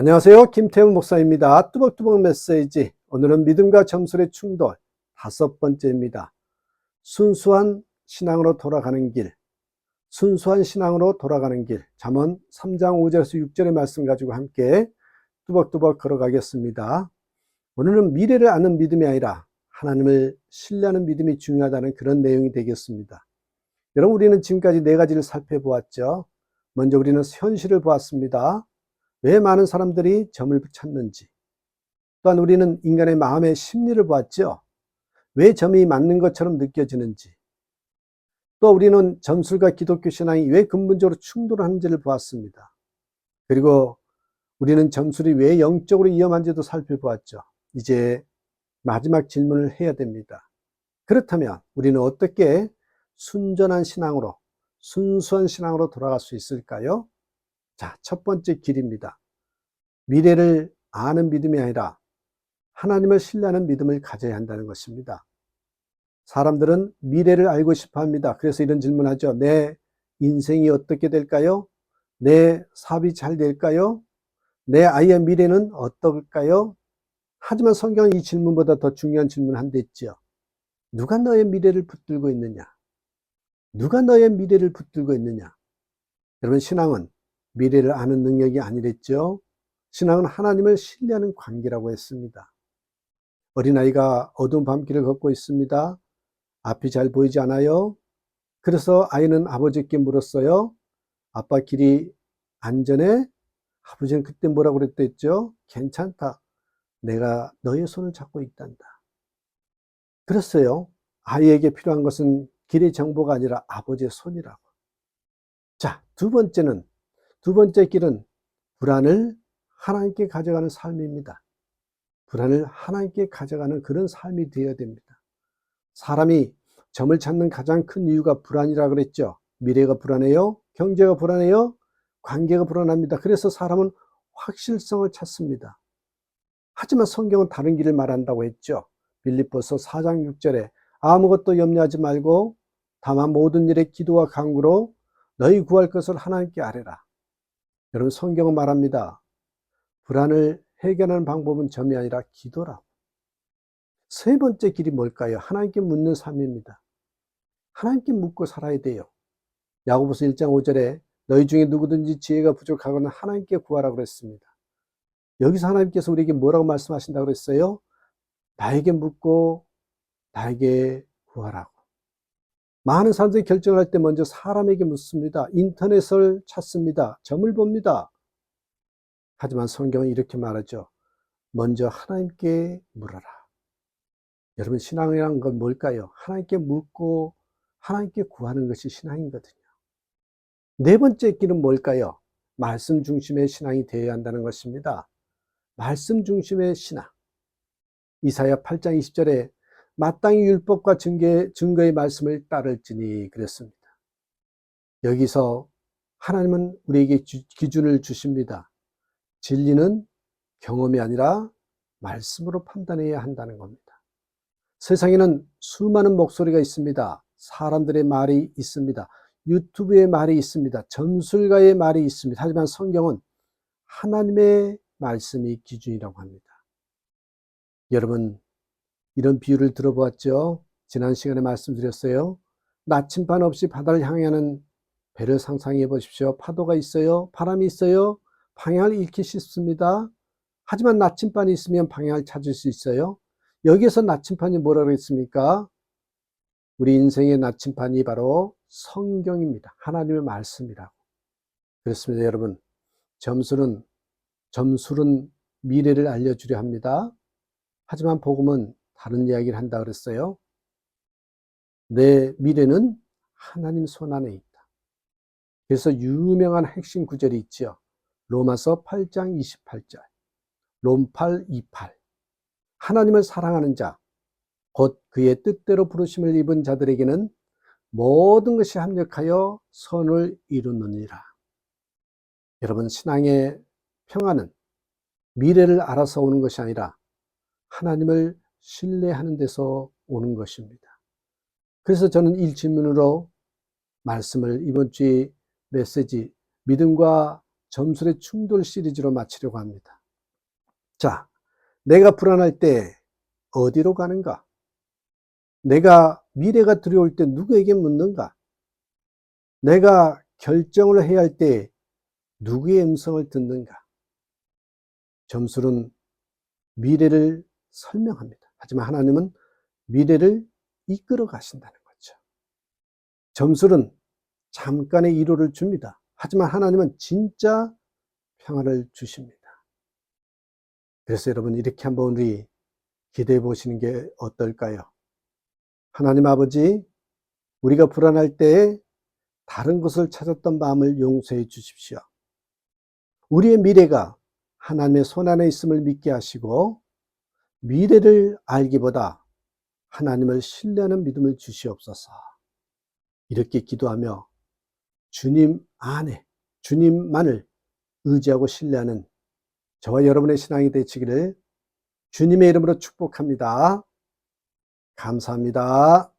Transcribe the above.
안녕하세요. 김태훈 목사입니다. 뚜벅뚜벅 메시지. 오늘은 믿음과 점술의 충돌 5번째입니다. 순수한 신앙으로 돌아가는 길. 순수한 신앙으로 돌아가는 길. 잠언 3장 5절에서 6절의 말씀 가지고 함께 뚜벅뚜벅 걸어가겠습니다. 오늘은 미래를 아는 믿음이 아니라 하나님을 신뢰하는 믿음이 중요하다는 그런 내용이 되겠습니다. 여러분, 우리는 지금까지 4가지를 살펴보았죠. 먼저 우리는 현실을 보았습니다. 왜 많은 사람들이 점을 찾는지. 또한 우리는 인간의 마음의 심리를 보았죠. 왜 점이 맞는 것처럼 느껴지는지. 또 우리는 점술과 기독교 신앙이 왜 근본적으로 충돌하는지를 보았습니다. 그리고 우리는 점술이 왜 영적으로 위험한지도 살펴보았죠. 이제 마지막 질문을 해야 됩니다. 그렇다면 우리는 어떻게 순전한 신앙으로, 순수한 신앙으로 돌아갈 수 있을까요? 자, 첫 번째 길입니다. 미래를 아는 믿음이 아니라 하나님을 신뢰하는 믿음을 가져야 한다는 것입니다. 사람들은 미래를 알고 싶어 합니다. 그래서 이런 질문하죠. 내 인생이 어떻게 될까요? 내 사업이 잘 될까요? 내 아이의 미래는 어떨까요? 하지만 성경은 이 질문보다 더 중요한 질문 한 대 있죠. 누가 너의 미래를 붙들고 있느냐? 누가 너의 미래를 붙들고 있느냐? 여러분, 신앙은 미래를 아는 능력이 아니랬죠. 신앙은 하나님을 신뢰하는 관계라고 했습니다. 어린아이가 어두운 밤길을 걷고 있습니다. 앞이 잘 보이지 않아요. 그래서 아이는 아버지께 물었어요. 아빠, 길이 안전해? 아버지는 그때 뭐라고 그랬댔죠? 괜찮다. 내가 너의 손을 잡고 있단다. 그랬어요. 아이에게 필요한 것은 길의 정보가 아니라 아버지의 손이라고. 자, 두 번째 길은 불안을 하나님께 가져가는 삶입니다. 불안을 하나님께 가져가는 그런 삶이 되어야 됩니다. 사람이 점을 찾는 가장 큰 이유가 불안이라 그랬죠. 미래가 불안해요. 경제가 불안해요. 관계가 불안합니다. 그래서 사람은 확실성을 찾습니다. 하지만 성경은 다른 길을 말한다고 했죠. 빌립보서 4장 6절에 아무것도 염려하지 말고 다만 모든 일에 기도와 간구로 너희 구할 것을 하나님께 아뢰라. 여러분, 성경은 말합니다. 불안을 해결하는 방법은 점이 아니라 기도라고. 세 번째 길이 뭘까요? 하나님께 묻는 삶입니다. 하나님께 묻고 살아야 돼요. 야고보서 1장 5절에 너희 중에 누구든지 지혜가 부족하거나 하나님께 구하라고 그랬습니다. 여기서 하나님께서 우리에게 뭐라고 말씀하신다고 그랬어요? 나에게 묻고 나에게 구하라고. 많은 사람들이 결정을 할 때 먼저 사람에게 묻습니다. 인터넷을 찾습니다. 점을 봅니다. 하지만 성경은 이렇게 말하죠. 먼저 하나님께 물어라. 여러분, 신앙이란 건 뭘까요? 하나님께 묻고 하나님께 구하는 것이 신앙이거든요. 네 번째 길은 뭘까요? 말씀 중심의 신앙이 되어야 한다는 것입니다. 말씀 중심의 신앙. 이사야 8장 20절에 마땅히 율법과 증거의 말씀을 따를지니 그랬습니다. 여기서 하나님은 우리에게 기준을 주십니다. 진리는 경험이 아니라 말씀으로 판단해야 한다는 겁니다. 세상에는 수많은 목소리가 있습니다. 사람들의 말이 있습니다. 유튜브의 말이 있습니다. 점술가의 말이 있습니다. 하지만 성경은 하나님의 말씀이 기준이라고 합니다. 여러분, 이런 비유를 들어보았죠? 지난 시간에 말씀드렸어요. 나침반 없이 바다를 향하는 배를 상상해 보십시오. 파도가 있어요. 바람이 있어요. 방향을 잃기 쉽습니다. 하지만 나침반이 있으면 방향을 찾을 수 있어요. 여기에서 나침반이 뭐라고 했습니까? 우리 인생의 나침반이 바로 성경입니다. 하나님의 말씀이라고. 그렇습니다, 여러분. 점술은 미래를 알려주려 합니다. 하지만 복음은 다른 이야기를 한다 그랬어요. 내 미래는 하나님 손 안에 있다. 그래서 유명한 핵심 구절이 있죠. 로마서 8장 28절. 롬8 28. 하나님을 사랑하는 자, 곧 그의 뜻대로 부르심을 입은 자들에게는 모든 것이 합력하여 선을 이루느니라. 여러분, 신앙의 평안은 미래를 알아서 오는 것이 아니라 하나님을 신뢰하는 데서 오는 것입니다. 그래서 저는 이 질문으로 말씀을 이번 주의 메시지 믿음과 점술의 충돌 시리즈로 마치려고 합니다. 자, 내가 불안할 때 어디로 가는가? 내가 미래가 두려울 때 누구에게 묻는가? 내가 결정을 해야 할 때 누구의 음성을 듣는가? 점술은 미래를 설명합니다. 하지만 하나님은 미래를 이끌어 가신다는 거죠. 점술은 잠깐의 위로를 줍니다. 하지만 하나님은 진짜 평화를 주십니다. 그래서 여러분, 이렇게 한번 우리 기도해 보시는 게 어떨까요? 하나님 아버지, 우리가 불안할 때에 다른 것을 찾았던 마음을 용서해 주십시오. 우리의 미래가 하나님의 손안에 있음을 믿게 하시고 미래를 알기보다 하나님을 신뢰하는 믿음을 주시옵소서. 이렇게 기도하며 주님 안에, 주님만을 의지하고 신뢰하는 저와 여러분의 신앙이 되시기를 주님의 이름으로 축복합니다. 감사합니다.